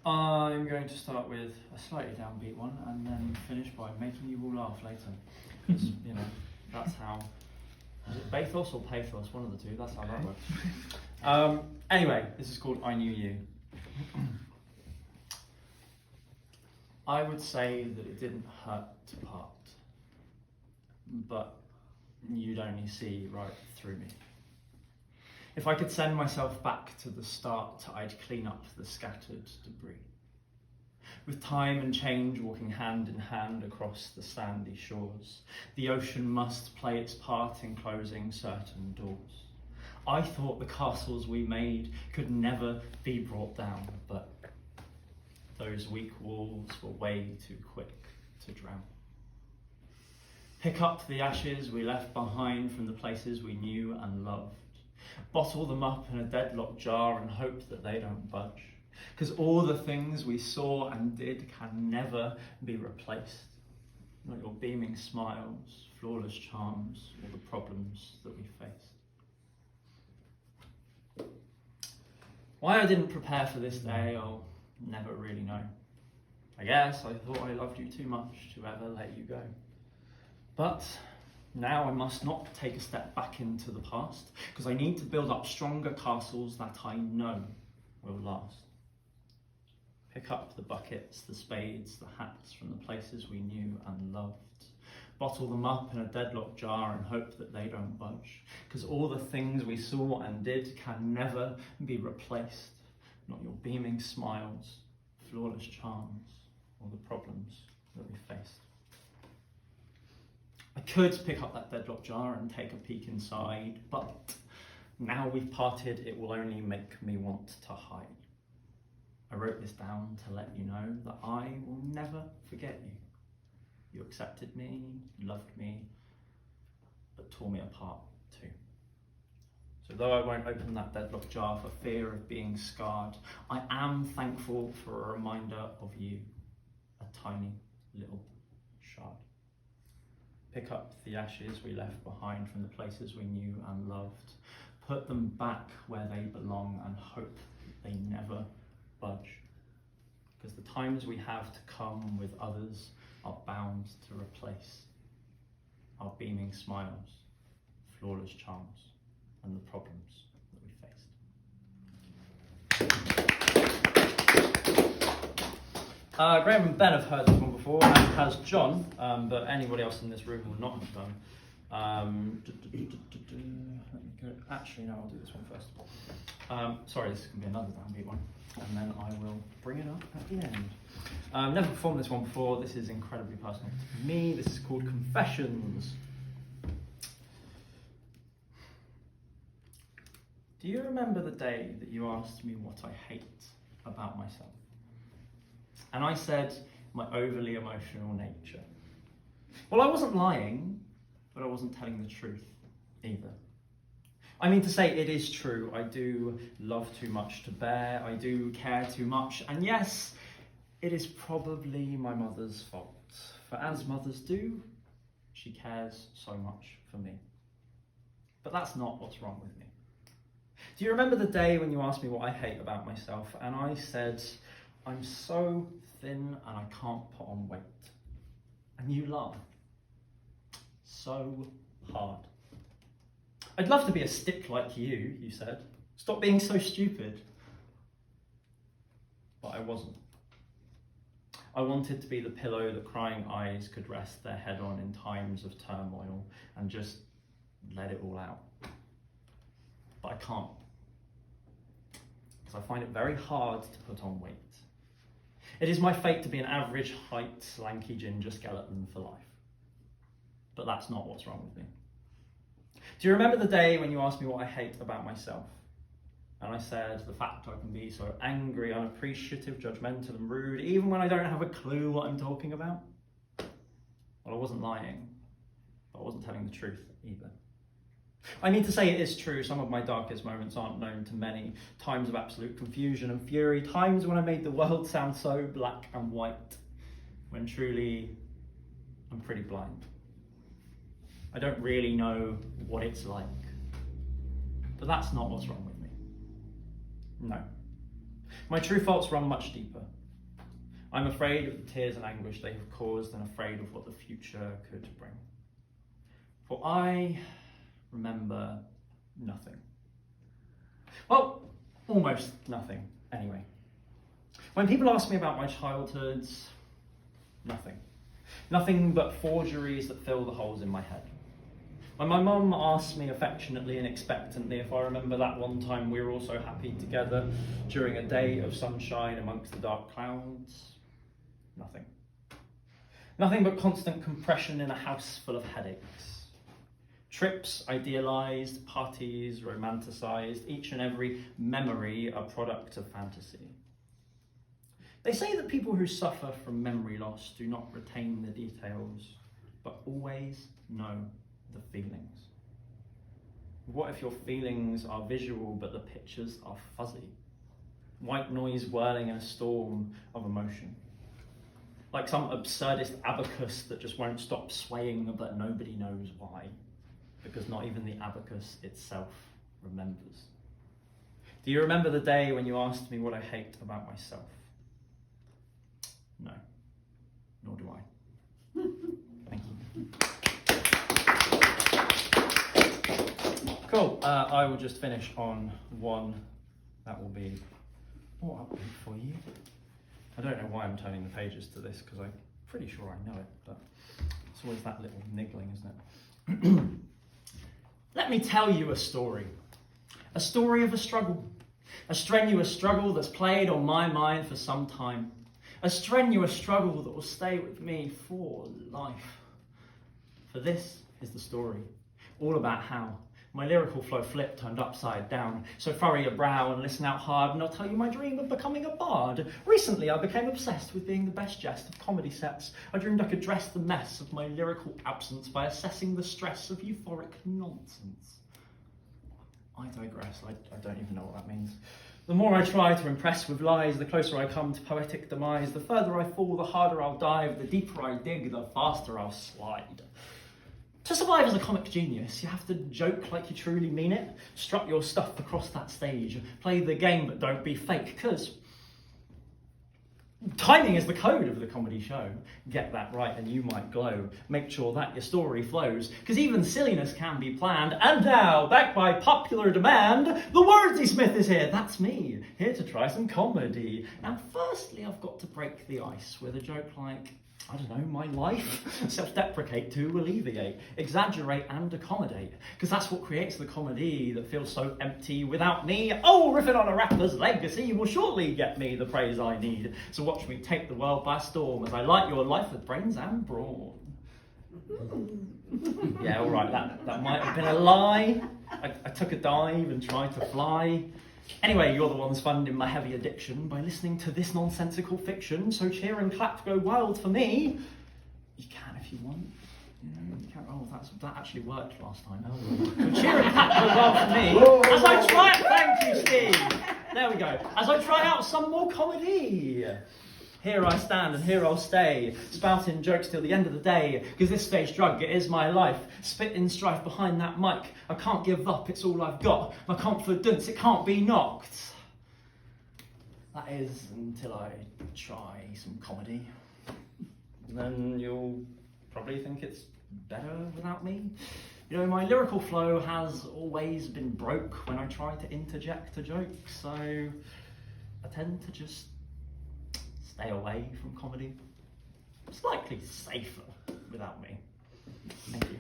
I'm going to start with a slightly downbeat one and then finish by making you all laugh later. Because, you know, that's how... Is it bathos or pathos? One of the two, that's how that works. Anyway, this is called I Knew You. I would say that it didn't hurt to part, but you'd only see right through me. If I could send myself back to the start, I'd clean up the scattered debris. With time and change walking hand in hand across the sandy shores, the ocean must play its part in closing certain doors. I thought the castles we made could never be brought down, but those weak walls were way too quick to drown. Pick up the ashes we left behind from the places we knew and loved. Bottle them up in a deadlocked jar and hope that they don't budge. Because all the things we saw and did can never be replaced. Not your beaming smiles, flawless charms, or the problems that we faced. Why I didn't prepare for this day, I'll never really know. I guess I thought I loved you too much to ever let you go. But now I must not take a step back into the past, because I need to build up stronger castles that I know will last. Pick up the buckets, the spades, the hats from the places we knew and loved. Bottle them up in a deadlocked jar and hope that they don't budge, because all the things we saw and did can never be replaced. Not your beaming smiles, flawless charms, or the problems that we faced. I could pick up that deadlocked jar and take a peek inside, but now we've parted, it will only make me want to hide. I wrote this down to let you know that I will never forget you. You accepted me, loved me, but tore me apart too. So though I won't open that deadlocked jar for fear of being scarred, I am thankful for a reminder of you, a tiny little shard. Pick up the ashes we left behind from the places we knew and loved. Put them back where they belong and hope they never budge. Because the times we have to come with others are bound to replace our beaming smiles, flawless charms, and the problems that we faced. Graham and Ben have heard this one before, as has John, but anybody else in this room will not have done. Let me go. Actually, no, I'll do this one first. Sorry, this is going to be another downbeat one, and then I will bring it up at the end. Never performed this one before. This is incredibly personal to me. This is called Confessions. Do you remember the day that you asked me what I hate about myself? And I said my overly emotional nature. Well, I wasn't lying, but I wasn't telling the truth either. I mean to say, it is true. I do love too much to bear. I do care too much. And yes, it is probably my mother's fault. For as mothers do, she cares so much for me. But that's not what's wrong with me. Do you remember the day when you asked me what I hate about myself? And I said, I'm so thin and I can't put on weight. And you laughed. So hard. I'd love to be a stick like you said. Stop being so stupid. But I wasn't. I wanted to be the pillow that crying eyes could rest their head on in times of turmoil and just let it all out. But I can't. Because I find it very hard to put on weight. It is my fate to be an average height, lanky ginger skeleton for life. But that's not what's wrong with me. Do you remember the day when you asked me what I hate about myself? And I said the fact I can be so angry, unappreciative, judgmental and rude, even when I don't have a clue what I'm talking about? Well, I wasn't lying, but I wasn't telling the truth either. I need to say it is true, some of my darkest moments aren't known to many. Times of absolute confusion and fury, times when I made the world sound so black and white, when truly I'm pretty blind. I don't really know what it's like. But that's not what's wrong with me. No. My true faults run much deeper. I'm afraid of the tears and anguish they have caused and afraid of what the future could bring. For I remember nothing. Well, almost nothing, anyway. When people ask me about my childhood, nothing. Nothing but forgeries that fill the holes in my head. When my mum asked me affectionately and expectantly if I remember that one time we were all so happy together during a day of sunshine amongst the dark clouds, nothing. Nothing but constant compression in a house full of headaches. Trips idealised, parties romanticised, each and every memory a product of fantasy. They say that people who suffer from memory loss do not retain the details, but always know the feelings. What if your feelings are visual but the pictures are fuzzy? White noise whirling in a storm of emotion. Like some absurdist abacus that just won't stop swaying but nobody knows why. Because not even the abacus itself remembers. Do you remember the day when you asked me what I hate about myself? No, nor do I. Thank you. Cool, I will just finish on one that will be more upbeat for you. I don't know why I'm turning the pages to this because I'm pretty sure I know it, but it's always that little niggling, isn't it? Let me tell you a story of a struggle, a strenuous struggle that's played on my mind for some time, a strenuous struggle that will stay with me for life. For this is the story, all about how my lyrical flow flip turned upside down. So furrow your brow and listen out hard and I'll tell you my dream of becoming a bard. Recently I became obsessed with being the best jest of comedy sets. I dreamed I could dress the mess of my lyrical absence by assessing the stress of euphoric nonsense. I digress, I don't even know what that means. The more I try to impress with lies, the closer I come to poetic demise. The further I fall, the harder I'll dive. The deeper I dig, the faster I'll slide. To survive as a comic genius, you have to joke like you truly mean it, strut your stuff across that stage, play the game but don't be fake, because timing is the code of the comedy show. Get that right and you might glow. Make sure that your story flows, because even silliness can be planned. And now, backed by popular demand, the Wordsmith is here. That's me, here to try some comedy. Now, firstly, I've got to break the ice with a joke like, I don't know, my life. Self-deprecate to alleviate, exaggerate and accommodate, because that's what creates the comedy that feels so empty without me. Oh, riffing on a rapper's legacy will surely get me the praise I need. So watch me take the world by storm as I light your life with brains and brawn. Yeah, all right, that might have been a lie. I took a dive and tried to fly. Anyway, you're the ones funding my heavy addiction by listening to this nonsensical fiction, so cheer and clap go wild for me. You can if you want. You know, you can. Oh, that actually worked last time. So cheer and clap go wild for me. As I try, thank you, Steve. There we go. As I try out some more comedy. Here I stand and here I'll stay, spouting jokes till the end of the day, because this stage drug, it is my life. Spitting strife behind that mic, I can't give up, it's all I've got. My confidence, it can't be knocked. That is until I try some comedy. And then you'll probably think it's better without me. You know, my lyrical flow has always been broke when I try to interject a joke, so I tend to just stay away from comedy. It's likely safer without me. Thank you.